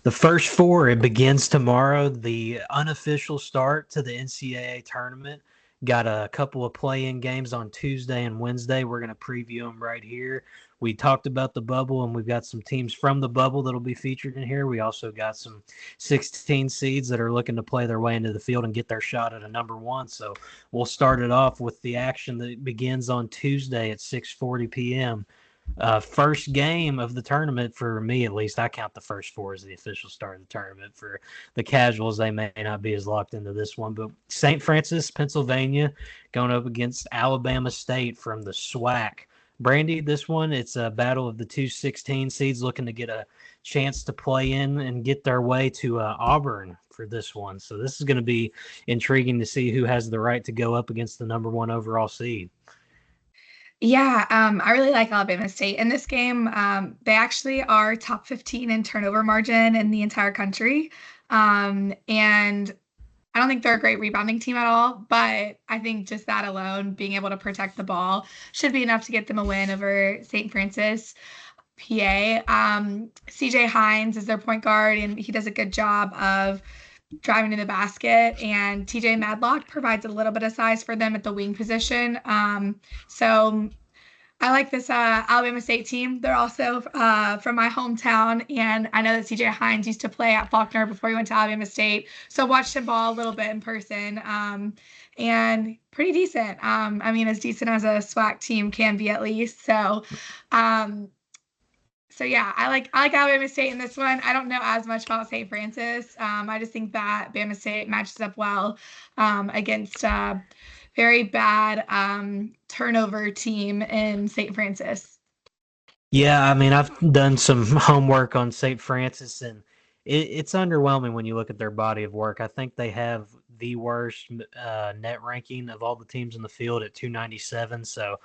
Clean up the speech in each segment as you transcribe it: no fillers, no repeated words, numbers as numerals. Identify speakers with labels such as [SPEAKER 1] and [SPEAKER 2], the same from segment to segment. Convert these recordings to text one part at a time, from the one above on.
[SPEAKER 1] The first four, it begins tomorrow. The unofficial start to the NCAA tournament. Got a couple of play-in games on Tuesday and Wednesday. We're going to preview them right here. We talked about the bubble, and we've got some teams from the bubble that'll be featured in here. We also got some 16 seeds that are looking to play their way into the field and get their shot at a number one. So we'll start it off with the action that begins on Tuesday at 6:40 p.m. First game of the tournament for me, at least. I count the first four as the official start of the tournament. For the casuals, they may not be as locked into this one. But St. Francis, Pennsylvania, going up against Alabama State from the SWAC. Brandie, this one, it's a battle of the two 16 seeds looking to get a chance to play in and get their way to Auburn for this one. So this is going to be intriguing to see who has the right to go up against the number one overall seed.
[SPEAKER 2] Yeah, I really like Alabama State in this game. They actually are top 15 in turnover margin in the entire country. And I don't think they're a great rebounding team at all, but I think just that alone, being able to protect the ball, should be enough to get them a win over St. Francis, PA. CJ Hines is their point guard, and he does a good job of driving to the basket, and TJ Madlock provides a little bit of size for them at the wing position. So I like this Alabama State team. They're also from my hometown, and I know that CJ Hines used to play at Faulkner before he went to Alabama State, so watched him ball a little bit in person, and pretty decent. I mean, as decent as a SWAC team can be, at least. So yeah, I like Alabama State in this one. I don't know as much about St. Francis. I just think that Bama State matches up well against a very bad turnover team in St. Francis.
[SPEAKER 1] Yeah, I mean, I've done some homework on St. Francis, and it's underwhelming when you look at their body of work. I think they have the worst net ranking of all the teams in the field at 297, so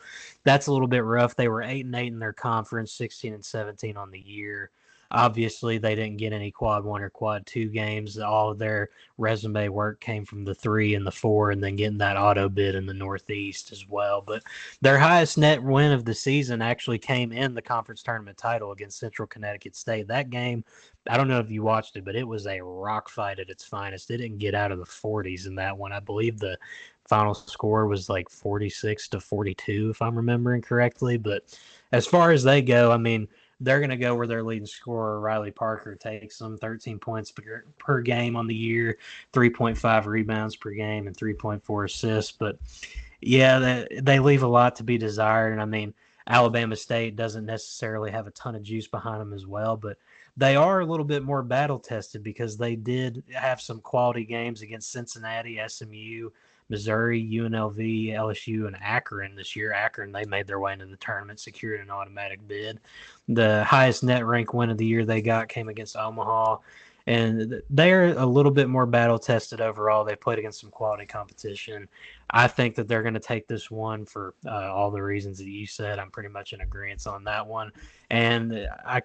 [SPEAKER 1] that's a little bit rough. They were 8-8 in their conference, 16-17 on the year. Obviously, they didn't get any quad one or quad two games. All of their resume work came from the 3 and the 4, and then getting that auto bid in the Northeast as well. But their highest net win of the season actually came in the conference tournament title against Central Connecticut State. That game, I don't know if you watched it, but it was a rock fight at its finest. It didn't get out of the 40s in that one. I believe the final score was like 46-42, if I'm remembering correctly. But as far as they go, I mean, they're going to go where their leading scorer, Riley Parker, takes them. 13 points per game on the year, 3.5 rebounds per game, and 3.4 assists. But, yeah, they leave a lot to be desired. And, I mean, Alabama State doesn't necessarily have a ton of juice behind them as well, but they are a little bit more battle-tested because they did have some quality games against Cincinnati, SMU, Missouri, UNLV, LSU, and Akron this year. Akron, they made their way into the tournament, secured an automatic bid. The highest net rank win of the year they got came against Omaha, and they're a little bit more battle-tested overall. They played against some quality competition. I think that they're going to take this one for all the reasons that you said. I'm pretty much in agreement on that one. And I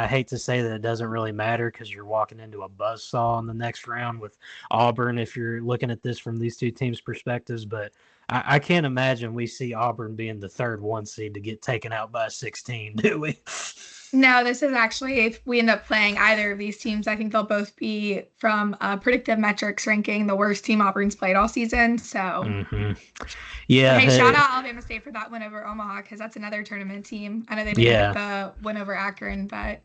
[SPEAKER 1] hate to say that it doesn't really matter because you're walking into a buzzsaw in the next round with Auburn if you're looking at this from these two teams' perspectives. But I can't imagine we see Auburn being the third one seed to get taken out by 16, do we?
[SPEAKER 2] No, this is actually, if we end up playing either of these teams, I think they'll both be from predictive metrics ranking the worst team Auburn's played all season. So,
[SPEAKER 1] Yeah.
[SPEAKER 2] Hey, shout out Alabama State for that win over Omaha, because that's another tournament team. I know they didn't get the win over Akron, but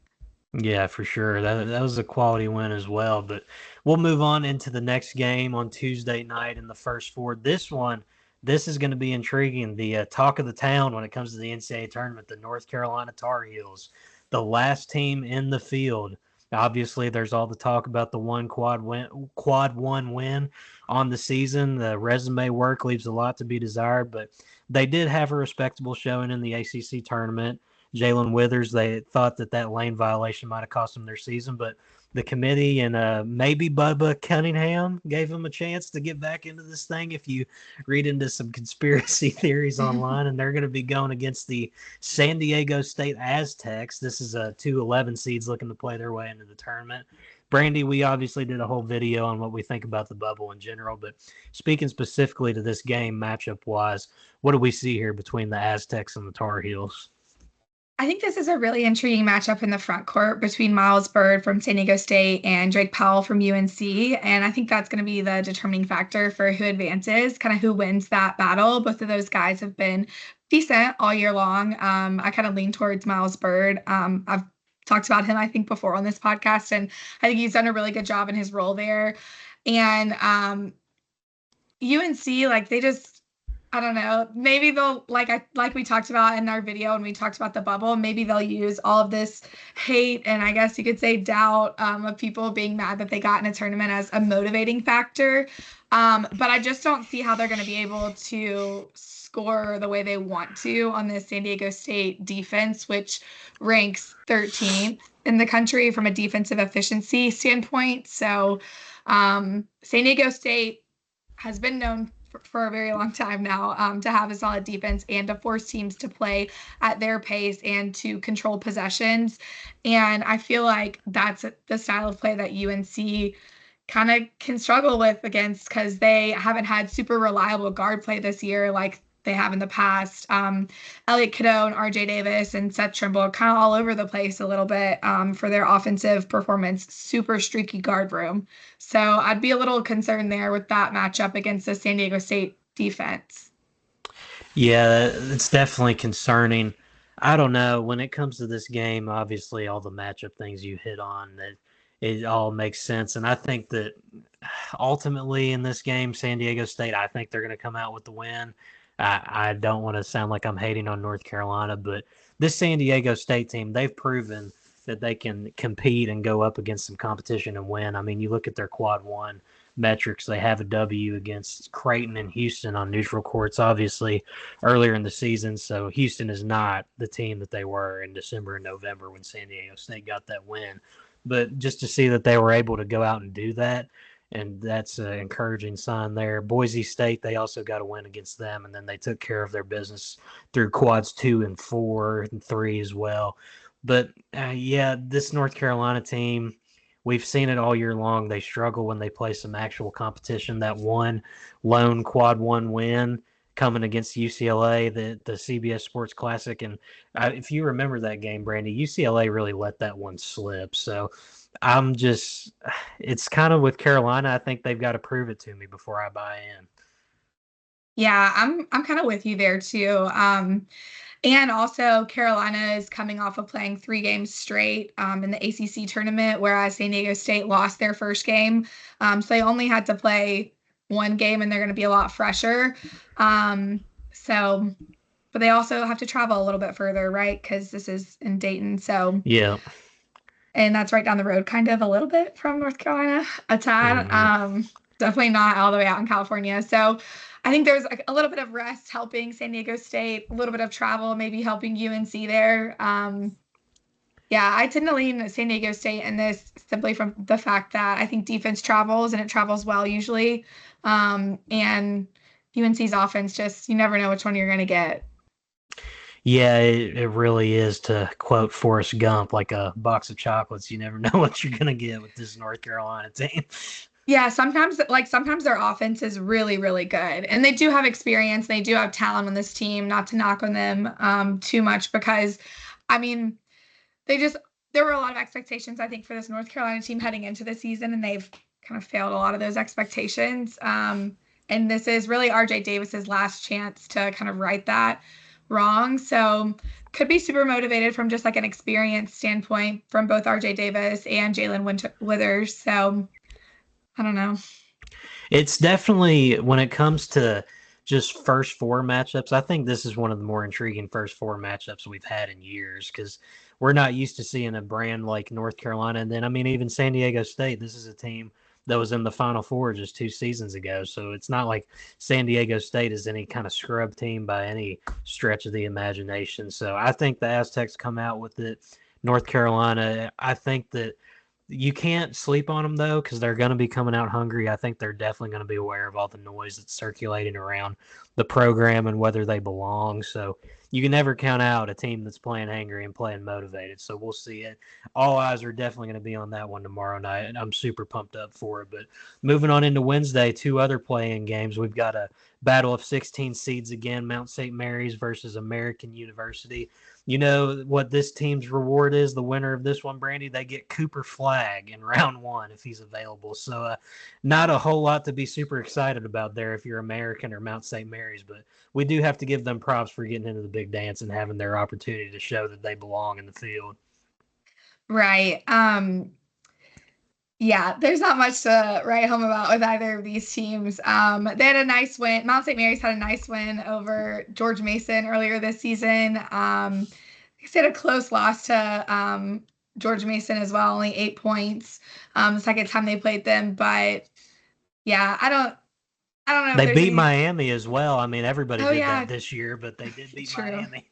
[SPEAKER 1] yeah, for sure. That was a quality win as well. But we'll move on into the next game on Tuesday night in the first four. This is going to be intriguing. The talk of the town when it comes to the NCAA tournament, the North Carolina Tar Heels, the last team in the field. Obviously, there's all the talk about the quad one win on the season. The resume work leaves a lot to be desired, but they did have a respectable showing in the ACC tournament. Jalen Withers, they thought that lane violation might have cost them their season, but the committee and maybe Bubba Cunningham gave them a chance to get back into this thing if you read into some conspiracy theories online, and they're going to be going against the San Diego State Aztecs. This is 2 11 seeds looking to play their way into the tournament. Brandie, we obviously did a whole video on what we think about the bubble in general, but speaking specifically to this game matchup-wise, what do we see here between the Aztecs and the Tar Heels?
[SPEAKER 2] I think this is a really intriguing matchup in the front court between Miles Bird from San Diego State and Drake Powell from UNC. And I think that's going to be the determining factor for who advances, kind of who wins that battle. Both of those guys have been decent all year long. I kind of lean towards Miles Bird. I've talked about him, I think, before on this podcast, and I think he's done a really good job in his role there. And UNC, like they just, I don't know, maybe they'll like we talked about in our video when we talked about the bubble, maybe they'll use all of this hate and I guess you could say doubt of people being mad that they got in a tournament as a motivating factor. But I just don't see how they're going to be able to score the way they want to on the San Diego State defense, which ranks 13th in the country from a defensive efficiency standpoint. So San Diego State has been known for a very long time now to have a solid defense and to force teams to play at their pace and to control possessions. And I feel like that's the style of play that UNC kind of can struggle with against because they haven't had super reliable guard play this year like they have in the past. Elliot Cadeau and RJ Davis and Seth Trimble kind of all over the place a little bit for their offensive performance, super streaky guard room. So I'd be a little concerned there with that matchup against the San Diego State defense.
[SPEAKER 1] Yeah, it's definitely concerning. I don't know. When it comes to this game, obviously all the matchup things you hit on, that it all makes sense. And I think that ultimately in this game, San Diego State, I think they're going to come out with the win. I don't want to sound like I'm hating on North Carolina, but this San Diego State team, they've proven that they can compete and go up against some competition and win. I mean, you look at their quad one metrics, they have a W against Creighton and Houston on neutral courts, obviously, earlier in the season. So Houston is not the team that they were in December and November when San Diego State got that win. But just to see that they were able to go out and do that, and that's an encouraging sign there. Boise State, they also got a win against them, and then they took care of their business through quads 2 and 4 and 3 as well. But, yeah, this North Carolina team, we've seen it all year long. They struggle when they play some actual competition. That one lone quad 1 win coming against UCLA, the CBS Sports Classic. And if you remember that game, Brandie, UCLA really let that one slip. So it's kind of with Carolina. I think they've got to prove it to me before I buy in.
[SPEAKER 2] Yeah, I'm kind of with you there too. And also Carolina is coming off of playing 3 games straight in the ACC tournament, whereas San Diego State lost their first game. So they only had to play 1 game and they're going to be a lot fresher. But they also have to travel a little bit further, right? Because this is in Dayton. So
[SPEAKER 1] yeah.
[SPEAKER 2] And that's right down the road, kind of a little bit from North Carolina, a tad.
[SPEAKER 1] Mm-hmm.
[SPEAKER 2] Definitely not all the way out in California. So I think there's a little bit of rest helping San Diego State, a little bit of travel, maybe helping UNC there. Yeah, I tend to lean San Diego State in this simply from the fact that I think defense travels and it travels well usually. And UNC's offense just, you never know which one you're going to get.
[SPEAKER 1] Yeah, it really is, to quote Forrest Gump, like a box of chocolates. You never know what you're going to get with this North Carolina team.
[SPEAKER 2] Yeah, sometimes their offense is really, really good. And they do have experience. They do have talent on this team, not to knock on them too much because, I mean, there were a lot of expectations, I think, for this North Carolina team heading into the season, and they've kind of failed a lot of those expectations. And this is really RJ Davis's last chance to kind of right that wrong. So could be super motivated from just like an experience standpoint from both RJ Davis and Jalen Withers. So I don't know.
[SPEAKER 1] It's definitely, when it comes to just first 4 matchups, I think this is one of the more intriguing first 4 matchups we've had in years because we're not used to seeing a brand like North Carolina. And then, I mean, even San Diego State, this is a team that was in the Final Four just 2 seasons ago. So it's not like San Diego State is any kind of scrub team by any stretch of the imagination. So I think the Aztecs come out with it. North Carolina, I think that you can't sleep on them, though, because they're going to be coming out hungry. I think they're definitely going to be aware of all the noise that's circulating around the program and whether they belong. So you can never count out a team that's playing angry and playing motivated. So we'll see it. All eyes are definitely going to be on that one tomorrow night, and I'm super pumped up for it. But moving on into Wednesday, 2 other play-in games. We've got a battle of 16 seeds again, Mount St. Mary's versus American University. You know what this team's reward is? The winner of this one, Brandie, they get Cooper Flagg in round 1 if he's available. So not a whole lot to be super excited about there if you're American or Mount St. Mary's, but we do have to give them props for getting into the big dance and having their opportunity to show that they belong in the field.
[SPEAKER 2] Right. Yeah, there's not much to write home about with either of these teams. They had a nice win. Mount St. Mary's had a nice win over George Mason earlier this season. They had a close loss to George Mason as well, only 8 points. The second time they played them, but yeah, I don't know if
[SPEAKER 1] They
[SPEAKER 2] there's
[SPEAKER 1] beat
[SPEAKER 2] any.
[SPEAKER 1] Miami as well. I mean, everybody
[SPEAKER 2] Oh
[SPEAKER 1] did
[SPEAKER 2] yeah,
[SPEAKER 1] that this year, but they did beat
[SPEAKER 2] true,
[SPEAKER 1] Miami.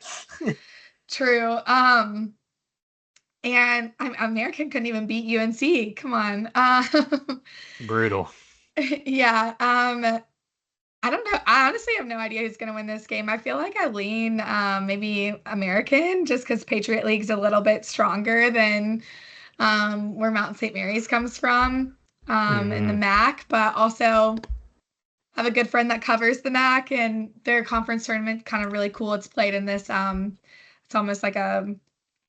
[SPEAKER 2] true. And American couldn't even beat UNC. Come on.
[SPEAKER 1] Brutal.
[SPEAKER 2] Yeah. I don't know. I honestly have no idea who's going to win this game. I feel like I lean maybe American just because Patriot League's a little bit stronger than where Mount St. Mary's comes from in the
[SPEAKER 1] Mm-hmm.
[SPEAKER 2] MAC, but also have a good friend that covers the MAC and their conference tournament kind of really cool. It's played in this it's almost like a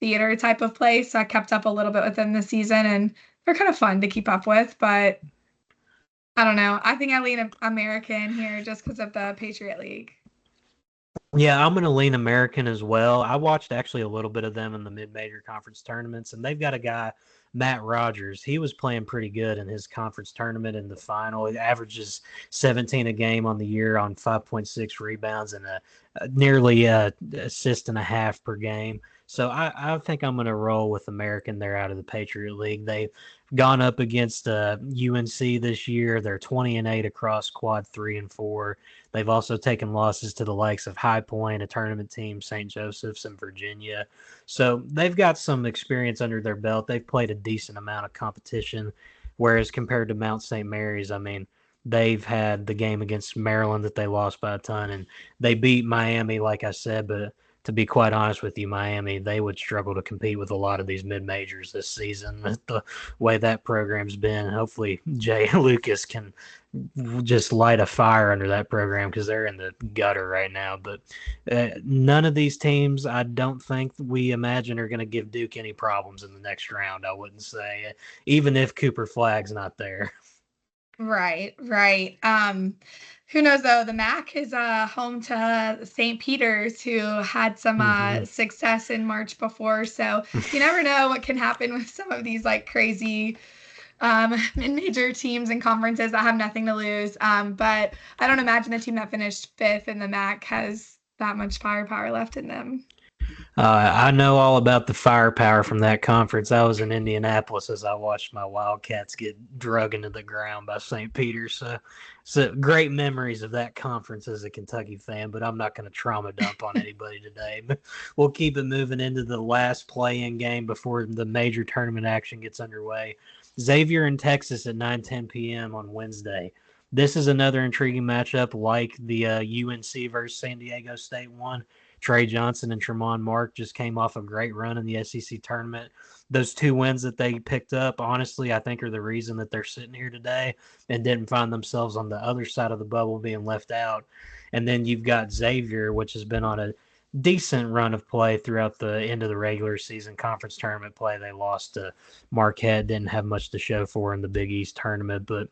[SPEAKER 2] theater type of place. So I kept up a little bit with them this season and they're kind of fun to keep up with, but I don't know. I think I lean American here just because of the Patriot League.
[SPEAKER 1] Yeah, I'm going to lean American as well. I watched actually a little bit of them in the mid-major conference tournaments, and they've got a guy, Matt Rogers. He was playing pretty good in his conference tournament in the final. He averages 17 a game on the year on 5.6 rebounds and nearly assist and a half per game. So I think I'm going to roll with American there out of the Patriot League. They've gone up against UNC this year. They're 20-8 across quad 3 and 4. They've also taken losses to the likes of High Point, a tournament team, St. Joseph's, and Virginia. So they've got some experience under their belt. They've played a decent amount of competition, whereas compared to Mount St. Mary's, I mean, they've had the game against Maryland that they lost by a ton, and they beat Miami, like I said, but to be quite honest with you, Miami, they would struggle to compete with a lot of these mid-majors this season. The way that program's been, hopefully Jay Lucas can just light a fire under that program because they're in the gutter right now. But none of these teams, I don't think we imagine are going to give Duke any problems in the next round. I wouldn't say, even if Cooper Flagg's not there.
[SPEAKER 2] Right, right. Who knows though? The MAC is home to St. Peter's, who had some
[SPEAKER 1] Mm-hmm.
[SPEAKER 2] success in March before. So you never know what can happen with some of these like crazy major teams and conferences that have nothing to lose. But I don't imagine the team that finished 5th in the MAC has that much firepower left in them.
[SPEAKER 1] I know all about the firepower from that conference. I was in Indianapolis as I watched my Wildcats get drug into the ground by St. Peter's. So great memories of that conference as a Kentucky fan, but I'm not going to trauma dump on anybody today. But we'll keep it moving into the last play-in game before the major tournament action gets underway. Xavier in Texas at 9:10 p.m. on Wednesday. This is another intriguing matchup like the UNC versus San Diego State one. Tre Johnson and Tremont Mark just came off a great run in the SEC tournament. Those 2 wins that they picked up, honestly, I think are the reason that they're sitting here today and didn't find themselves on the other side of the bubble being left out. And then you've got Xavier, which has been on a decent run of play throughout the end of the regular season conference tournament play. They lost to Marquette, didn't have much to show for in the Big East tournament. But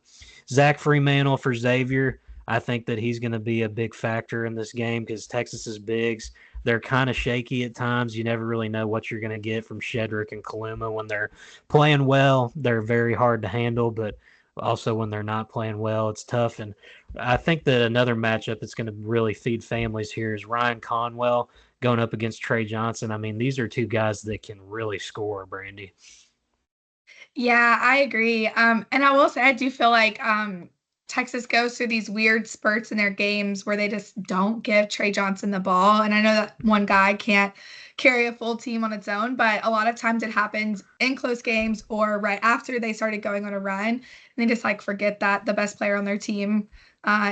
[SPEAKER 1] Zach Freemantle for Xavier, I think that he's going to be a big factor in this game because Texas's bigs, they're kind of shaky at times. You never really know what you're going to get from Shedrick and Kaluma. When they're playing well, they're very hard to handle, but also when they're not playing well, it's tough. And I think that another matchup that's going to really feed families here is Ryan Conwell going up against Tre Johnson. I mean, these are 2 guys that can really score, Brandie.
[SPEAKER 2] Yeah, I agree. And I will say I do feel like Texas goes through these weird spurts in their games where they just don't give Tre Johnson the ball. And I know that one guy can't carry a full team on its own, but a lot of times it happens in close games or right after they started going on a run. And they just like forget that the best player on their team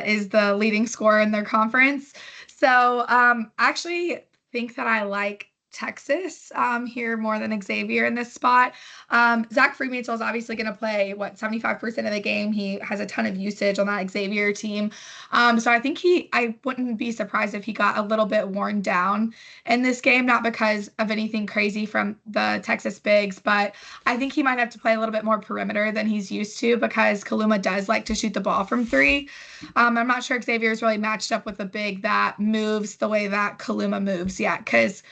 [SPEAKER 2] is the leading scorer in their conference. So I actually think that I like Texas here more than Xavier in this spot. Zach Freemantle is obviously going to play, 75% of the game. He has a ton of usage on that Xavier team. So I think I wouldn't be surprised if he got a little bit worn down in this game, not because of anything crazy from the Texas bigs, but I think he might have to play a little bit more perimeter than he's used to because Kaluma does like to shoot the ball from three. I'm not sure Xavier is really matched up with a big that moves the way that Kaluma moves yet, because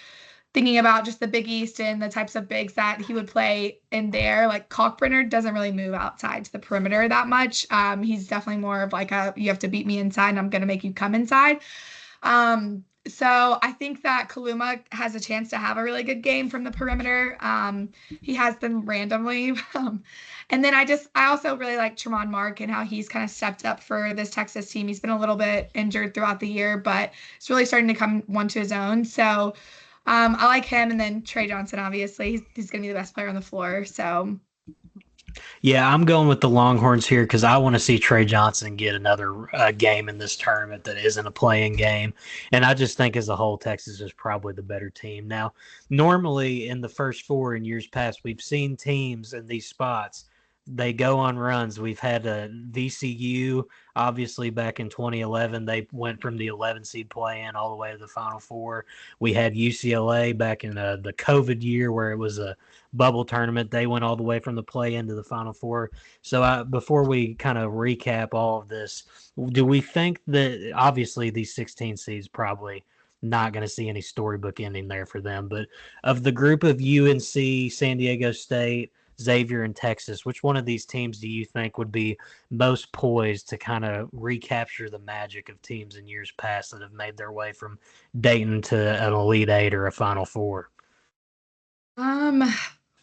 [SPEAKER 2] thinking about just the Big East and the types of bigs that he would play in there, like Kalkbrenner doesn't really move outside to the perimeter that much. He's definitely more of like you have to beat me inside and I'm going to make you come inside. So I think that Kaluma has a chance to have a really good game from the perimeter. He has them randomly. And then I also really like Tremont Mark and how he's kind of stepped up for this Texas team. He's been a little bit injured throughout the year, but it's really starting to come one to his own. So I like him, and then Tre Johnson, obviously. He's going to be the best player on the floor. So,
[SPEAKER 1] Yeah, I'm going with the Longhorns here because I want to see Tre Johnson get another game in this tournament that isn't a playing game. And I just think as a whole, Texas is probably the better team. Now, normally in the first four in years past, we've seen teams in these spots. They go on runs. We've had a VCU, obviously, back in 2011. They went from the 11 seed play-in all the way to the Final Four. We had UCLA back in the COVID year where it was a bubble tournament. They went all the way from the play-in to the Final Four. So before we kind of recap all of this, do we think that obviously these 16 seeds probably not going to see any storybook ending there for them, but of the group of UNC, San Diego State, Xavier, and Texas, which one of these teams do you think would be most poised to kind of recapture the magic of teams in years past that have made their way from Dayton to an Elite Eight or a Final Four?
[SPEAKER 2] um,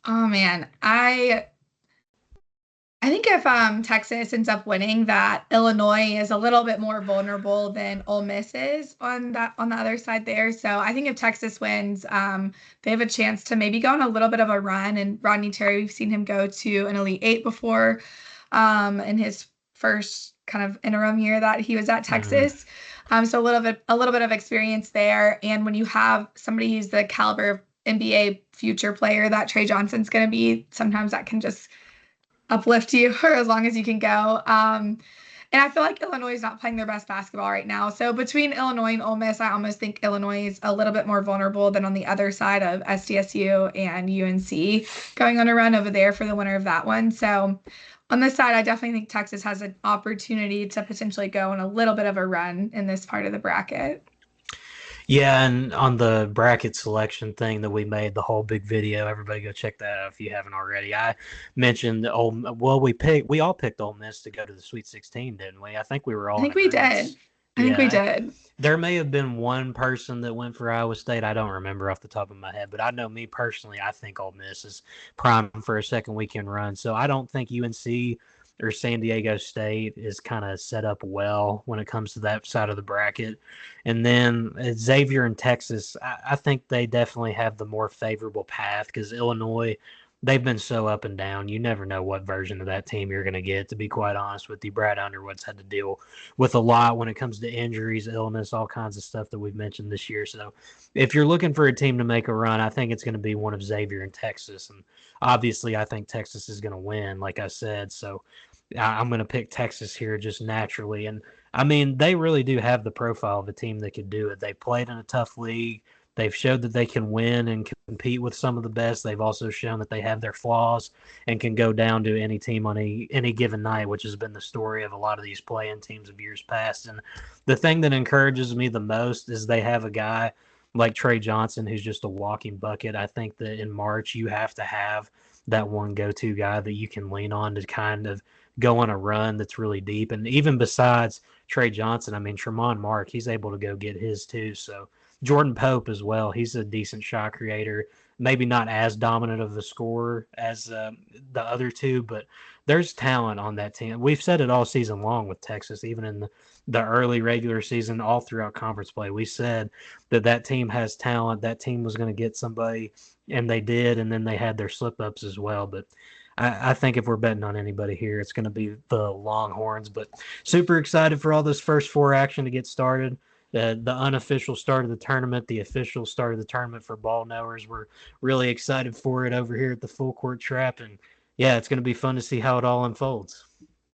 [SPEAKER 2] oh man, I think if Texas ends up winning, that Illinois is a little bit more vulnerable than Ole Miss is on the other side there. So I think if Texas wins, they have a chance to maybe go on a little bit of a run. And Rodney Terry, we've seen him go to an Elite Eight before, in his first kind of interim year that he was at Texas. So a little bit of experience there. And when you have somebody who's the caliber of NBA future player that Tre Johnson's going to be, sometimes that can just uplift you for as long as you can go. And I feel like Illinois is not playing their best basketball right now. So between Illinois and Ole Miss, I almost think Illinois is a little bit more vulnerable than on the other side of SDSU and UNC going on a run over there for the winner of that one. So on this side, I definitely think Texas has an opportunity to potentially go on a little bit of a run in this part of the bracket.
[SPEAKER 1] Yeah, and on the bracket selection thing that we made, the whole big video, everybody go check that out if you haven't already. I mentioned we all picked Ole Miss to go to the Sweet 16, didn't we? I think we were all
[SPEAKER 2] I
[SPEAKER 1] in
[SPEAKER 2] think we
[SPEAKER 1] agreement.
[SPEAKER 2] did. I think we
[SPEAKER 1] Yeah,
[SPEAKER 2] did.
[SPEAKER 1] there may have been one person that went for Iowa State. I don't remember off the top of my head, but I know me personally, I think Ole Miss is prime for a second weekend run. So I don't think UNC or San Diego State is kind of set up well when it comes to that side of the bracket. And then Xavier and Texas, I think they definitely have the more favorable path because Illinois, they've been so up and down. You never know what version of that team you're going to get, to be quite honest with you. Brad Underwood's had to deal with a lot when it comes to injuries, illness, all kinds of stuff that we've mentioned this year. So if you're looking for a team to make a run, I think it's going to be one of Xavier and Texas. And obviously, I think Texas is going to win, like I said. So I'm going to pick Texas here just naturally. And I mean, they really do have the profile of a team that could do it. They played in a tough league. They've showed that they can win and compete with some of the best. They've also shown that they have their flaws and can go down to any team on any given night, which has bing the story of a lot of these play-in teams of years past. And the thing that encourages me the most is they have a guy like Tre Johnson who's just a walking bucket. I think that in March you have to have that one go-to guy that you can lean on to kind of go on a run that's really deep. And even besides Tre Johnson, I mean, Tremont Mark, he's able to go get his too. So Jordan Pope as well. He's a decent shot creator. Maybe not as dominant of a scorer as the other two, but there's talent on that team. We've said it all season long with Texas, even in the early regular season, all throughout conference play. We said that team has talent. That team was going to get somebody, and they did, and then they had their slip-ups as well. But I think if we're betting on anybody here, it's going to be the Longhorns. But super excited for all this first four action to get started. the unofficial start of the tournament, the official start of the tournament for ball knowers. We're really excited for it over here at the Full Court Trap, and yeah, it's going to be fun to see how it all unfolds.